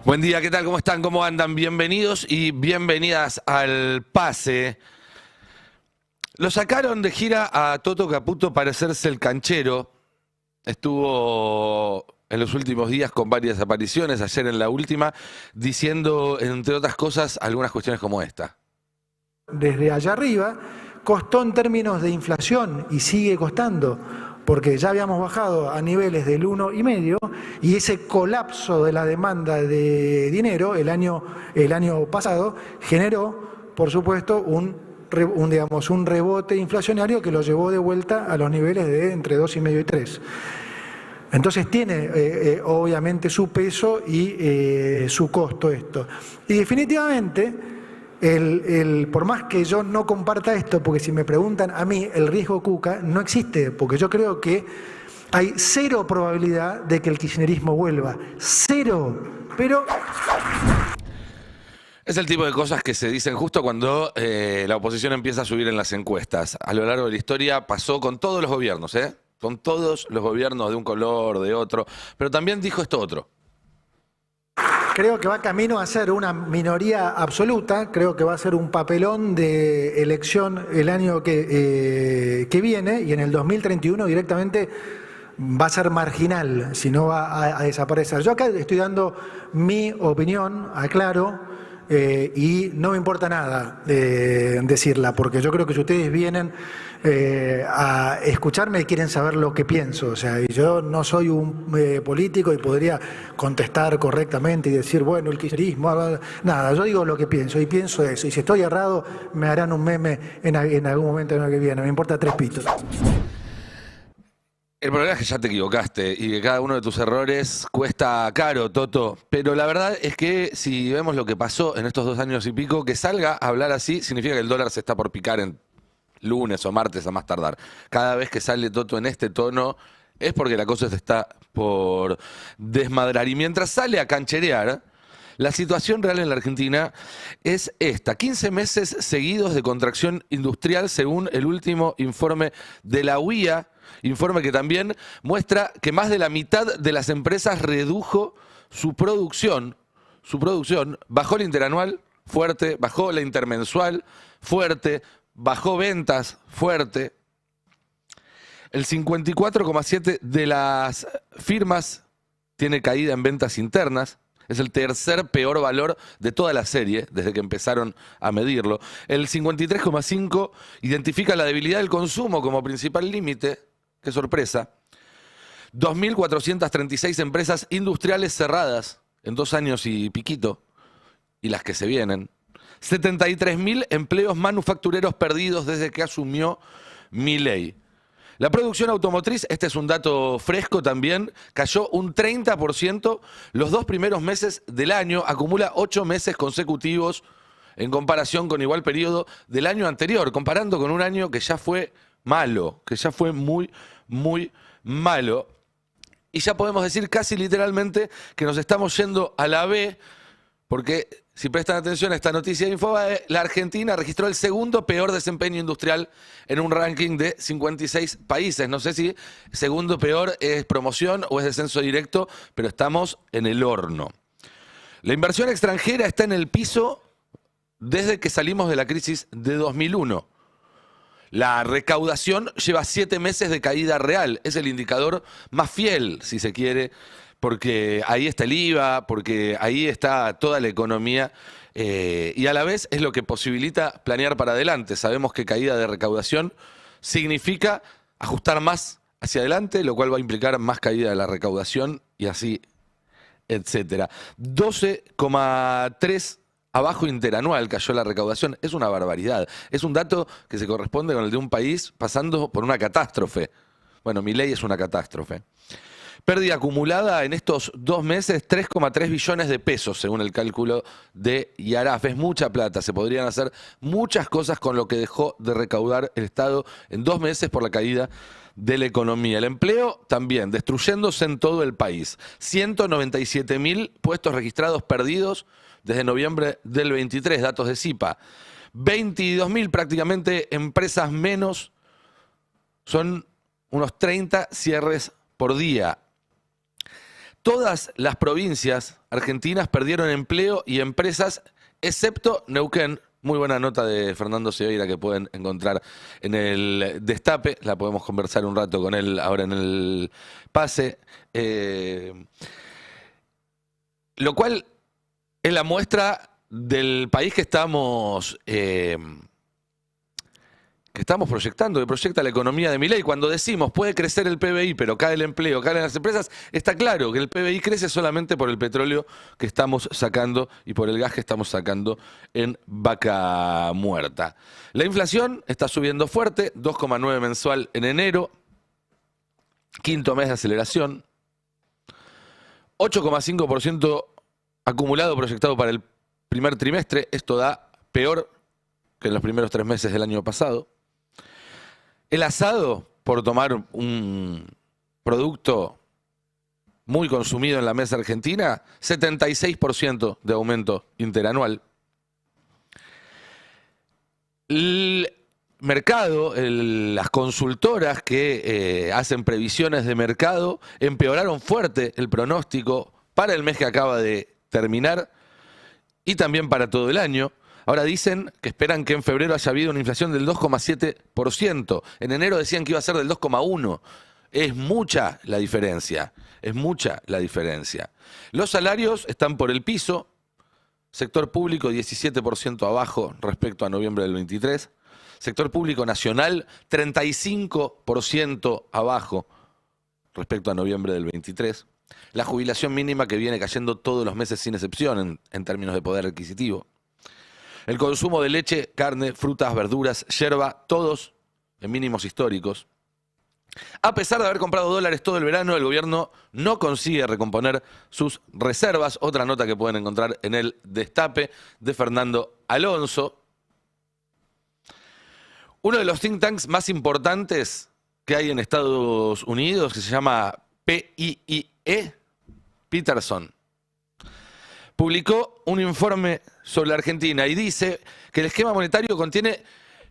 Buen día, ¿qué tal? ¿Cómo están? ¿Cómo andan? Bienvenidos y bienvenidas al Pase. Lo sacaron de gira a Toto Caputo para hacerse el canchero. Estuvo en los últimos días con varias apariciones, ayer en la última, diciendo, entre otras cosas, algunas cuestiones como esta. Desde allá arriba costó en términos de inflación y sigue costando, porque ya habíamos bajado a niveles del 1,5 y ese colapso de la demanda de dinero el año pasado generó, por supuesto, un rebote inflacionario que lo llevó de vuelta a los niveles de entre 2,5 y 3. Entonces tiene obviamente su peso y su costo esto. Y definitivamente, por más que yo no comparta esto, porque si me preguntan a mí, el riesgo Cuca no existe, porque yo creo que hay cero probabilidad de que el kirchnerismo vuelva. Cero. Pero... Es el tipo de cosas que se dicen justo cuando la oposición empieza a subir en las encuestas. A lo largo de la historia pasó con todos los gobiernos, con todos los gobiernos de un color, de otro, pero también dijo esto otro. Creo que va camino a ser una minoría absoluta, creo que va a ser un papelón de elección el año que viene, y en el 2031 directamente va a ser marginal, si no va a desaparecer. Yo acá estoy dando mi opinión, aclaro, y no me importa nada decirla, porque yo creo que si ustedes vienen a escucharme quieren saber lo que pienso, o sea, y yo no soy un político y podría contestar correctamente y decir, bueno, el kirchnerismo, nada, yo digo lo que pienso y pienso eso, y si estoy errado me harán un meme en algún momento en el que viene, me importa tres pitos. El problema es que ya te equivocaste y que cada uno de tus errores cuesta caro, Toto. Pero la verdad es que si vemos lo que pasó en estos 2 años y pico, que salga a hablar así significa que el dólar se está por picar en lunes o martes a más tardar. Cada vez que sale Toto en este tono es porque la cosa se está por desmadrar. Y mientras sale a cancherear, la situación real en la Argentina es esta. 15 meses seguidos de contracción industrial según el último informe de la UIA. Informe que también muestra que más de la mitad de las empresas redujo su producción, bajó la interanual fuerte, bajó la intermensual fuerte, bajó ventas fuerte. El 54,7% de las firmas tiene caída en ventas internas. Es el tercer peor valor de toda la serie, desde que empezaron a medirlo. El 53,5% identifica la debilidad del consumo como principal límite. Qué sorpresa. 2.436 empresas industriales cerradas en 2 años y piquito, y las que se vienen. 73.000 empleos manufactureros perdidos desde que asumió Milei. La producción automotriz, este es un dato fresco también, cayó un 30% los 2 primeros meses del año, acumula 8 meses consecutivos en comparación con igual periodo del año anterior, comparando con un año que ya fue malo, que ya fue muy, muy malo. Y ya podemos decir casi literalmente que nos estamos yendo a la B, porque si prestan atención a esta noticia de Infobae, la Argentina registró el segundo peor desempeño industrial en un ranking de 56 países. No sé si segundo peor es promoción o es descenso directo, pero estamos en el horno. La inversión extranjera está en el piso desde que salimos de la crisis de 2001. La recaudación lleva 7 meses de caída real. Es el indicador más fiel, si se quiere, porque ahí está el IVA, porque ahí está toda la economía y a la vez es lo que posibilita planear para adelante. Sabemos que caída de recaudación significa ajustar más hacia adelante, lo cual va a implicar más caída de la recaudación y así, etcétera. 12,3% abajo interanual cayó la recaudación. Es una barbaridad. Es un dato que se corresponde con el de un país pasando por una catástrofe. Bueno, Milei es una catástrofe. Pérdida acumulada en estos 2 meses, 3,3 billones de pesos, según el cálculo de IARAF. Es mucha plata. Se podrían hacer muchas cosas con lo que dejó de recaudar el Estado en 2 meses por la caída de la economía. El empleo también, destruyéndose en todo el país. 197.000 puestos registrados perdidos desde noviembre del 23, datos de CIPA. 22.000 prácticamente empresas menos, son unos 30 cierres por día. Todas las provincias argentinas perdieron empleo y empresas, excepto Neuquén. Muy buena nota de Fernando Seveira que pueden encontrar en el Destape. La podemos conversar un rato con él ahora en el pase. Lo cual es la muestra del país que estamos proyectando, que proyecta la economía de Milei. Cuando decimos puede crecer el PBI, pero cae el empleo, caen las empresas, está claro que el PBI crece solamente por el petróleo que estamos sacando y por el gas que estamos sacando en Vaca Muerta. La inflación está subiendo fuerte, 2,9 mensual en enero, quinto mes de aceleración, 8,5% acumulado proyectado para el primer trimestre. Esto da peor que en los primeros 3 meses del año pasado. El asado, por tomar un producto muy consumido en la mesa argentina, 76% de aumento interanual. El mercado, las consultoras que hacen previsiones de mercado empeoraron fuerte el pronóstico para el mes que acaba de terminar y también para todo el año. Ahora dicen que esperan que en febrero haya habido una inflación del 2,7%. En enero decían que iba a ser del 2,1%. Es mucha la diferencia. Es mucha la diferencia. Los salarios están por el piso. Sector público 17% abajo respecto a noviembre del 23. Sector público nacional 35% abajo respecto a noviembre del 23. La jubilación mínima que viene cayendo todos los meses sin excepción en términos de poder adquisitivo. El consumo de leche, carne, frutas, verduras, yerba, todos en mínimos históricos. A pesar de haber comprado dólares todo el verano, el gobierno no consigue recomponer sus reservas. Otra nota que pueden encontrar en el Destape de Fernando Alonso. Uno de los think tanks más importantes que hay en Estados Unidos, que se llama PIIE, Peterson, publicó un informe sobre la Argentina y dice que el esquema monetario contiene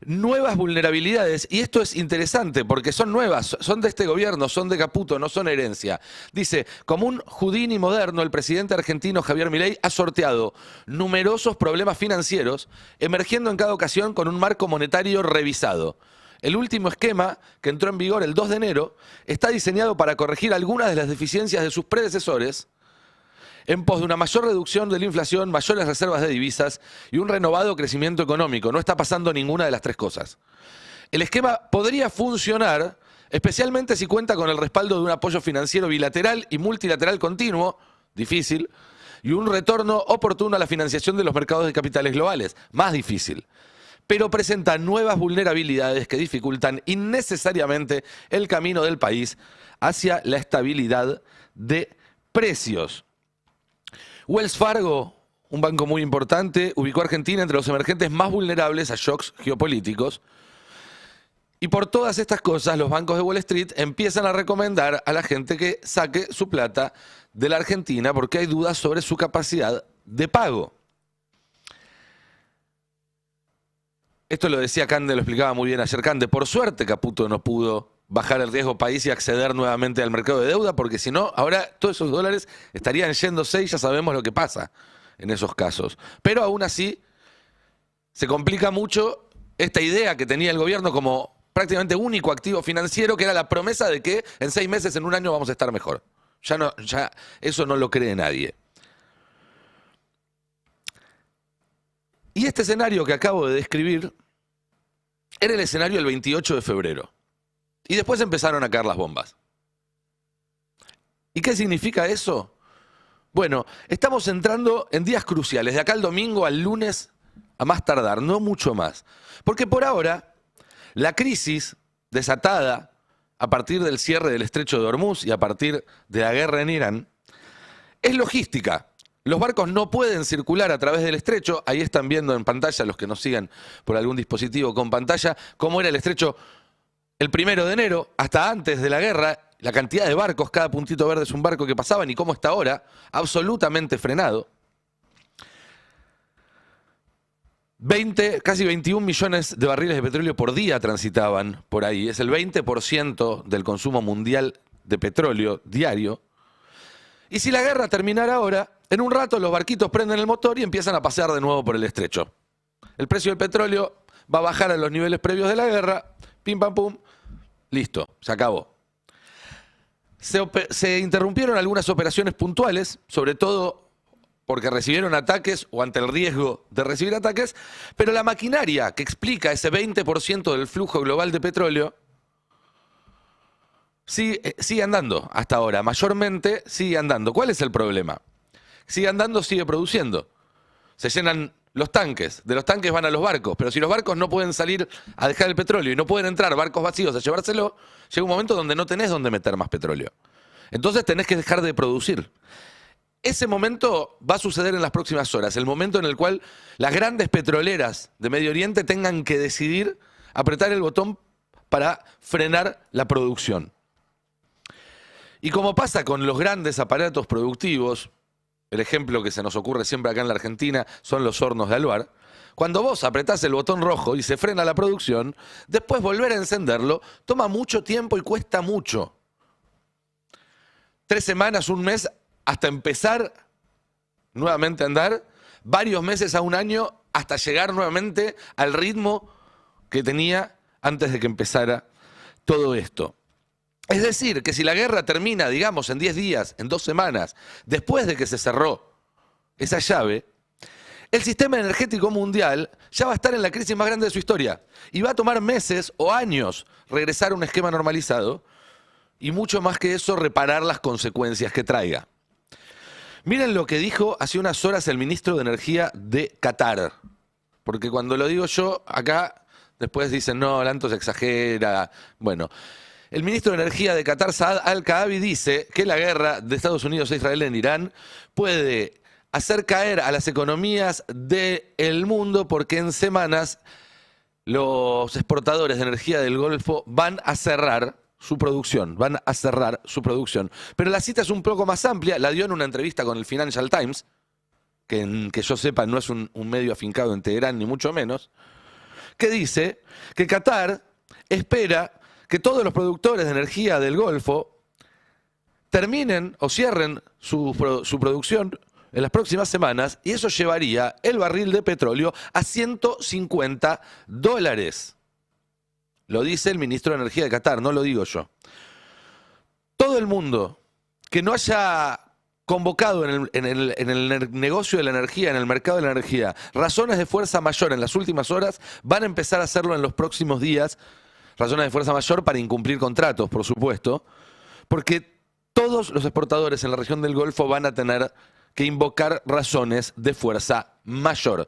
nuevas vulnerabilidades. Y esto es interesante porque son nuevas, son de este gobierno, son de Caputo, no son herencia. Dice, como un Houdini moderno, el presidente argentino Javier Milei ha sorteado numerosos problemas financieros, emergiendo en cada ocasión con un marco monetario revisado. El último esquema, que entró en vigor el 2 de enero, está diseñado para corregir algunas de las deficiencias de sus predecesores, en pos de una mayor reducción de la inflación, mayores reservas de divisas y un renovado crecimiento económico. No está pasando ninguna de las tres cosas. El esquema podría funcionar, especialmente si cuenta con el respaldo de un apoyo financiero bilateral y multilateral continuo, difícil, y un retorno oportuno a la financiación de los mercados de capitales globales, más difícil. Pero presenta nuevas vulnerabilidades que dificultan innecesariamente el camino del país hacia la estabilidad de precios. Wells Fargo, un banco muy importante, ubicó a Argentina entre los emergentes más vulnerables a shocks geopolíticos. Y por todas estas cosas, los bancos de Wall Street empiezan a recomendar a la gente que saque su plata de la Argentina porque hay dudas sobre su capacidad de pago. Esto lo decía Cande, lo explicaba muy bien ayer Cande. Por suerte Caputo no pudo bajar el riesgo país y acceder nuevamente al mercado de deuda, porque si no, ahora todos esos dólares estarían yéndose y ya sabemos lo que pasa en esos casos. Pero aún así, se complica mucho esta idea que tenía el gobierno como prácticamente único activo financiero, que era la promesa de que en 6 meses, en un año, vamos a estar mejor. Ya eso no lo cree nadie. Y este escenario que acabo de describir era el escenario del 28 de febrero. Y después empezaron a caer las bombas. ¿Y qué significa eso? Bueno, estamos entrando en días cruciales, de acá al domingo al lunes a más tardar, no mucho más. Porque por ahora, la crisis desatada a partir del cierre del Estrecho de Hormuz y a partir de la guerra en Irán, es logística. Los barcos no pueden circular a través del estrecho. Ahí están viendo en pantalla, los que nos sigan por algún dispositivo con pantalla, cómo era el estrecho el 1 de enero, hasta antes de la guerra, la cantidad de barcos, cada puntito verde es un barco que pasaban y cómo está ahora, absolutamente frenado. Casi 21 millones de barriles de petróleo por día transitaban por ahí. Es el 20% del consumo mundial de petróleo diario. Y si la guerra terminara ahora, en un rato los barquitos prenden el motor y empiezan a pasear de nuevo por el estrecho. El precio del petróleo va a bajar a los niveles previos de la guerra, pim pam pum, listo, se acabó. Se interrumpieron algunas operaciones puntuales, sobre todo porque recibieron ataques o ante el riesgo de recibir ataques, pero la maquinaria que explica ese 20% del flujo global de petróleo sigue andando hasta ahora, mayormente sigue andando. ¿Cuál es el problema? Sigue andando, sigue produciendo. Se llenan los tanques, de los tanques van a los barcos, pero si los barcos no pueden salir a dejar el petróleo y no pueden entrar barcos vacíos a llevárselo, llega un momento donde no tenés donde meter más petróleo. Entonces tenés que dejar de producir. Ese momento va a suceder en las próximas horas, el momento en el cual las grandes petroleras de Medio Oriente tengan que decidir apretar el botón para frenar la producción. Y como pasa con los grandes aparatos productivos, el ejemplo que se nos ocurre siempre acá en la Argentina son los hornos de Alvar, cuando vos apretás el botón rojo y se frena la producción, después volver a encenderlo toma mucho tiempo y cuesta mucho. 3 semanas, un mes, hasta empezar nuevamente a andar, varios meses a un año, hasta llegar nuevamente al ritmo que tenía antes de que empezara todo esto. Es decir, que si la guerra termina, digamos, en 10 días, en 2 semanas, después de que se cerró esa llave, el sistema energético mundial ya va a estar en la crisis más grande de su historia. Y va a tomar meses o años regresar a un esquema normalizado y mucho más que eso, reparar las consecuencias que traiga. Miren lo que dijo hace unas horas el ministro de Energía de Qatar. Porque cuando lo digo yo, acá después dicen, no, Lantos exagera. Bueno, el ministro de Energía de Qatar, Saad Al-Kaabi, dice que la guerra de Estados Unidos e Israel en Irán puede hacer caer a las economías del mundo porque en semanas los exportadores de energía del Golfo van a cerrar su producción. Pero la cita es un poco más amplia, la dio en una entrevista con el Financial Times, que yo sepa no es un medio afincado en Teherán, ni mucho menos, que dice que Qatar espera que todos los productores de energía del Golfo terminen o cierren su producción en las próximas semanas y eso llevaría el barril de petróleo a $150. Lo dice el ministro de Energía de Qatar, no lo digo yo. Todo el mundo que no haya convocado en el negocio de la energía, en el mercado de la energía, razones de fuerza mayor en las últimas horas, van a empezar a hacerlo en los próximos días. Razones de fuerza mayor para incumplir contratos, por supuesto, porque todos los exportadores en la región del Golfo van a tener que invocar razones de fuerza mayor.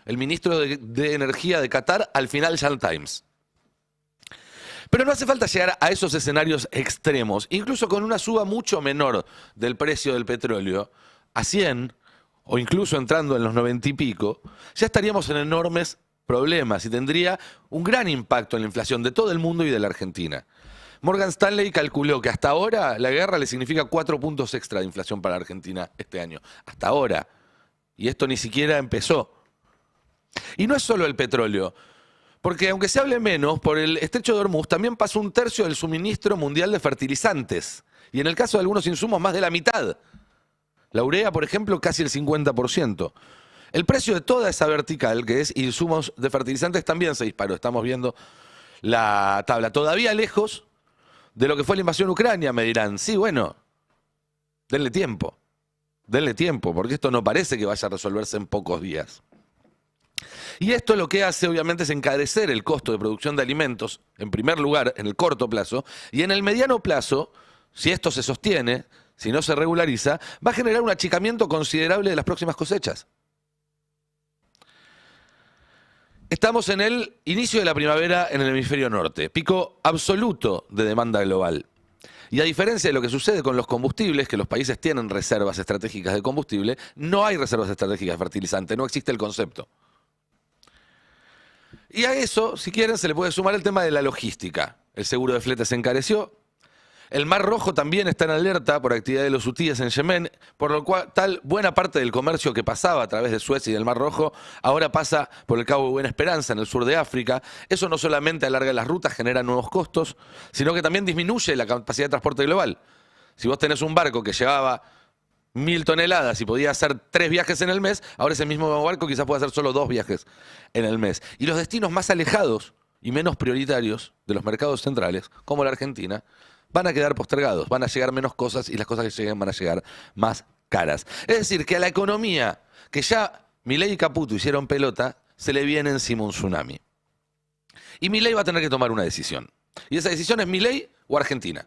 El ministro de Energía de Qatar al Financial Times. Pero no hace falta llegar a esos escenarios extremos, incluso con una suba mucho menor del precio del petróleo, a 100, o incluso entrando en los 90 y pico, ya estaríamos en enormes problemas y tendría un gran impacto en la inflación de todo el mundo y de la Argentina. Morgan Stanley calculó que hasta ahora la guerra le significa 4 puntos extra de inflación para la Argentina este año. Hasta ahora. Y esto ni siquiera empezó. Y no es solo el petróleo. Porque aunque se hable menos, por el estrecho de Hormuz también pasó 1/3 del suministro mundial de fertilizantes. Y en el caso de algunos insumos, más de la mitad. La urea, por ejemplo, casi el 50%. El precio de toda esa vertical, que es insumos de fertilizantes, también se disparó. Estamos viendo la tabla. Todavía lejos de lo que fue la invasión a Ucrania, me dirán. Sí, bueno, denle tiempo. Denle tiempo, porque esto no parece que vaya a resolverse en pocos días. Y esto lo que hace, obviamente, es encarecer el costo de producción de alimentos, en primer lugar, en el corto plazo, y en el mediano plazo, si esto se sostiene, si no se regulariza, va a generar un achicamiento considerable de las próximas cosechas. Estamos en el inicio de la primavera en el hemisferio norte, pico absoluto de demanda global. Y a diferencia de lo que sucede con los combustibles, que los países tienen reservas estratégicas de combustible, no hay reservas estratégicas de fertilizante, no existe el concepto. Y a eso, si quieren, se le puede sumar el tema de la logística. El seguro de flete se encareció, El Mar Rojo también está en alerta por actividad de los hutíes en Yemen, por lo cual buena parte del comercio que pasaba a través de Suez y del Mar Rojo ahora pasa por el Cabo de Buena Esperanza en el sur de África. Eso no solamente alarga las rutas, genera nuevos costos, sino que también disminuye la capacidad de transporte global. Si vos tenés un barco que llevaba 1000 toneladas y podía hacer 3 viajes en el mes, ahora ese mismo barco quizás pueda hacer solo 2 viajes en el mes. Y los destinos más alejados y menos prioritarios de los mercados centrales, como la Argentina, van a quedar postergados, van a llegar menos cosas y las cosas que lleguen van a llegar más caras. Es decir, que a la economía que ya Milei y Caputo hicieron pelota, se le viene encima un tsunami. Y Milei va a tener que tomar una decisión. Y esa decisión es Milei o Argentina.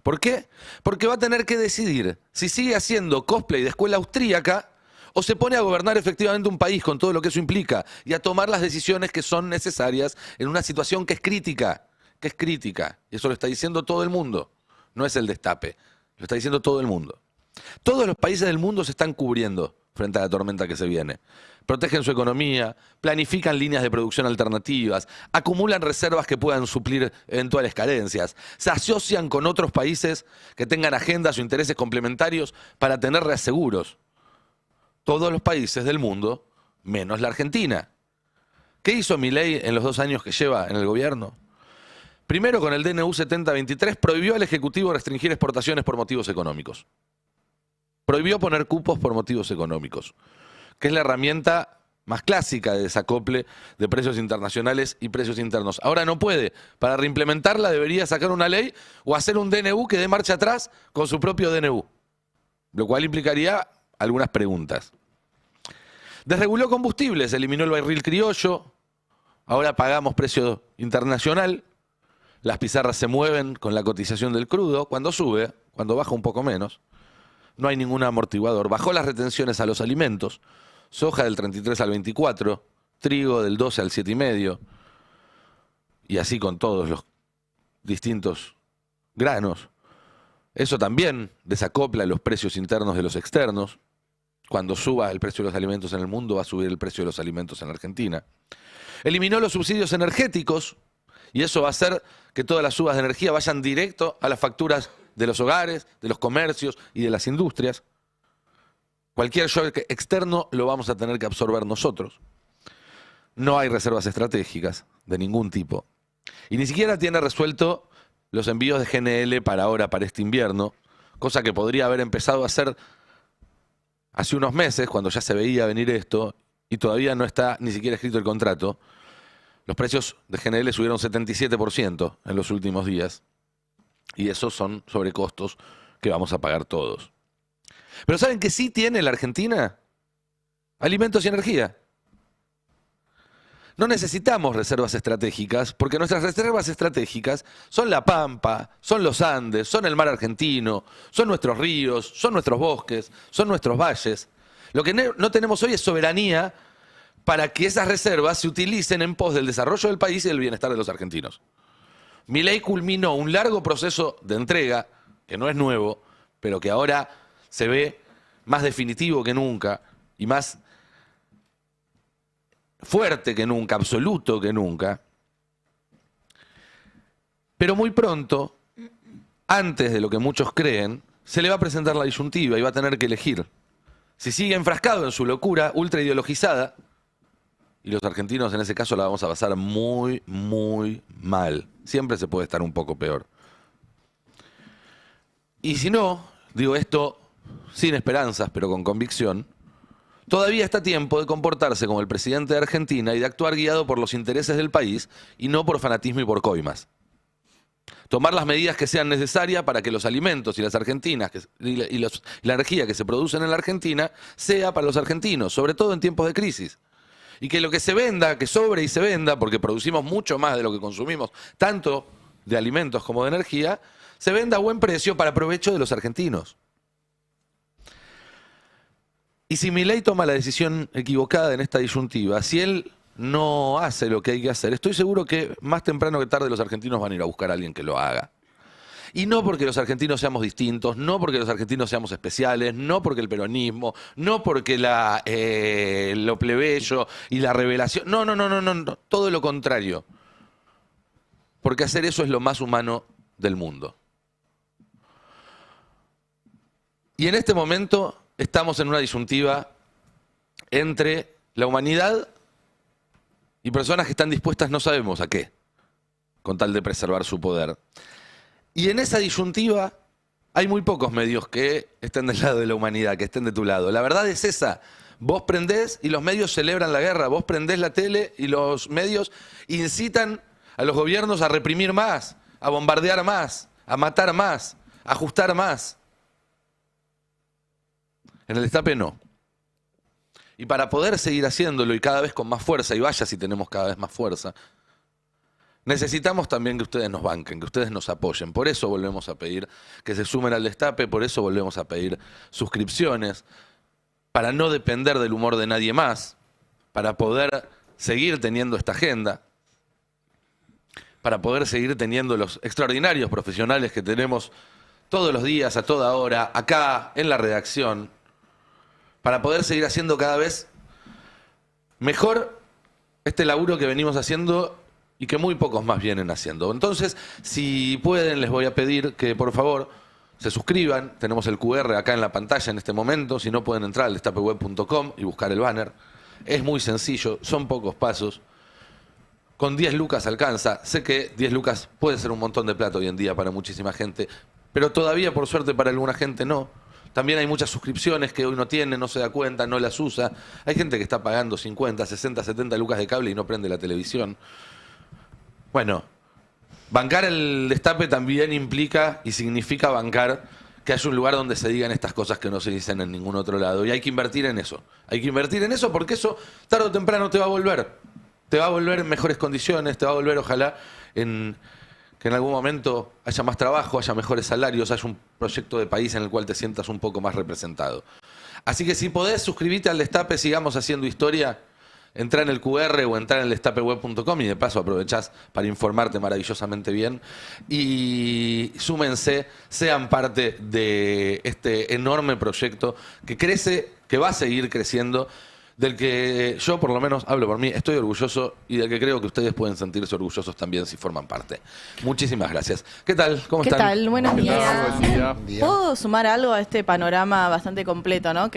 ¿Por qué? Porque va a tener que decidir si sigue haciendo cosplay de escuela austríaca o se pone a gobernar efectivamente un país con todo lo que eso implica y a tomar las decisiones que son necesarias en una situación que es crítica. Y eso lo está diciendo todo el mundo. No es el destape, lo está diciendo todo el mundo. Todos los países del mundo se están cubriendo frente a la tormenta que se viene. Protegen su economía, planifican líneas de producción alternativas, acumulan reservas que puedan suplir eventuales carencias, se asocian con otros países que tengan agendas o intereses complementarios para tener reaseguros. Todos los países del mundo, menos la Argentina. ¿Qué hizo Milei en los 2 años que lleva en el gobierno? Primero, con el DNU 7023, prohibió al Ejecutivo restringir exportaciones por motivos económicos. Prohibió poner cupos por motivos económicos, que es la herramienta más clásica de desacople de precios internacionales y precios internos. Ahora no puede. Para reimplementarla debería sacar una ley o hacer un DNU que dé marcha atrás con su propio DNU, lo cual implicaría algunas preguntas. Desreguló combustibles, eliminó el barril criollo, ahora pagamos precio internacional. Las pizarras se mueven con la cotización del crudo, cuando sube, cuando baja un poco menos. No hay ningún amortiguador. Bajó las retenciones a los alimentos, soja del 33 al 24, trigo del 12 al 7,5, y así con todos los distintos granos. Eso también desacopla los precios internos de los externos. Cuando suba el precio de los alimentos en el mundo, va a subir el precio de los alimentos en la Argentina. Eliminó los subsidios energéticos, y eso va a hacer que todas las subas de energía vayan directo a las facturas de los hogares, de los comercios y de las industrias. Cualquier shock externo lo vamos a tener que absorber nosotros. No hay reservas estratégicas de ningún tipo. Y ni siquiera tiene resuelto los envíos de GNL para ahora, para este invierno, cosa que podría haber empezado a hacer hace unos meses, cuando ya se veía venir esto, y todavía no está ni siquiera escrito el contrato. Los precios de GNL subieron 77% en los últimos días. Y esos son sobrecostos que vamos a pagar todos. Pero ¿saben qué sí tiene la Argentina? Alimentos y energía. No necesitamos reservas estratégicas, porque nuestras reservas estratégicas son la Pampa, son los Andes, son el mar argentino, son nuestros ríos, son nuestros bosques, son nuestros valles. Lo que no tenemos hoy es soberanía para que esas reservas se utilicen en pos del desarrollo del país y del bienestar de los argentinos. Milei culminó un largo proceso de entrega, que no es nuevo, pero que ahora se ve más definitivo que nunca y más fuerte que nunca, absoluto que nunca. Pero muy pronto, antes de lo que muchos creen, se le va a presentar la disyuntiva y va a tener que elegir. Si sigue enfrascado en su locura ultra ideologizada, y los argentinos en ese caso la vamos a pasar muy, muy mal. Siempre se puede estar un poco peor. Y si no, digo esto sin esperanzas, pero con convicción, todavía está a tiempo de comportarse como el presidente de Argentina y de actuar guiado por los intereses del país y no por fanatismo y por coimas. Tomar las medidas que sean necesarias para que los alimentos y las argentinas la energía que se producen en la Argentina sea para los argentinos, sobre todo en tiempos de crisis. Y que lo que se venda, que sobre y se venda, porque producimos mucho más de lo que consumimos, tanto de alimentos como de energía, se venda a buen precio para provecho de los argentinos. Y si Milei toma la decisión equivocada en esta disyuntiva, si él no hace lo que hay que hacer, estoy seguro que más temprano que tarde los argentinos van a ir a buscar a alguien que lo haga. Y no porque los argentinos seamos distintos, no porque los argentinos seamos especiales, no porque el peronismo, no porque lo plebeyo y la revelación. No, todo lo contrario. Porque hacer eso es lo más humano del mundo. Y en este momento estamos en una disyuntiva entre la humanidad y personas que están dispuestas no sabemos a qué, con tal de preservar su poder. Y en esa disyuntiva hay muy pocos medios que estén del lado de la humanidad, que estén de tu lado. La verdad es esa. Vos prendés y los medios celebran la guerra. Vos prendés la tele y los medios incitan a los gobiernos a reprimir más, a bombardear más, a matar más, a ajustar más. En el Destape no. Y para poder seguir haciéndolo y cada vez con más fuerza, y vaya si tenemos cada vez más fuerza, necesitamos también que ustedes nos banquen, que ustedes nos apoyen. Por eso volvemos a pedir que se sumen al Destape, por eso volvemos a pedir suscripciones, para no depender del humor de nadie más, para poder seguir teniendo esta agenda, para poder seguir teniendo los extraordinarios profesionales que tenemos todos los días, a toda hora, acá, en la redacción, para poder seguir haciendo cada vez mejor este laburo que venimos haciendo y que muy pocos más vienen haciendo. Entonces, si pueden, les voy a pedir que por favor se suscriban. Tenemos el QR acá en la pantalla en este momento. Si no, pueden entrar al destapeweb.com y buscar el banner. Es muy sencillo, son pocos pasos. Con 10 lucas alcanza. Sé que 10 lucas puede ser un montón de plata hoy en día para muchísima gente, pero todavía, por suerte, para alguna gente no. También hay muchas suscripciones que hoy no tiene, no se da cuenta, no las usa. Hay gente que está pagando 50, 60, 70 lucas de cable y no prende la televisión. Bueno, bancar el Destape también implica y significa bancar que haya un lugar donde se digan estas cosas que no se dicen en ningún otro lado. Y hay que invertir en eso. Hay que invertir en eso porque eso tarde o temprano te va a volver. Te va a volver en mejores condiciones, te va a volver ojalá que en algún momento haya más trabajo, haya mejores salarios, haya un proyecto de país en el cual te sientas un poco más representado. Así que si podés, suscribite al Destape, sigamos haciendo historia. Entrá en el QR o entrá en el destapeweb.com y de paso aprovechás para informarte maravillosamente bien. Y súmense, sean parte de este enorme proyecto que crece, que va a seguir creciendo, del que yo, por lo menos, hablo por mí, estoy orgulloso y del que creo que ustedes pueden sentirse orgullosos también si forman parte. Muchísimas gracias. ¿Qué tal? ¿Cómo están? ¿Qué tal? Buenos días. Buen día. ¿Puedo sumar algo a este panorama bastante completo, ¿no?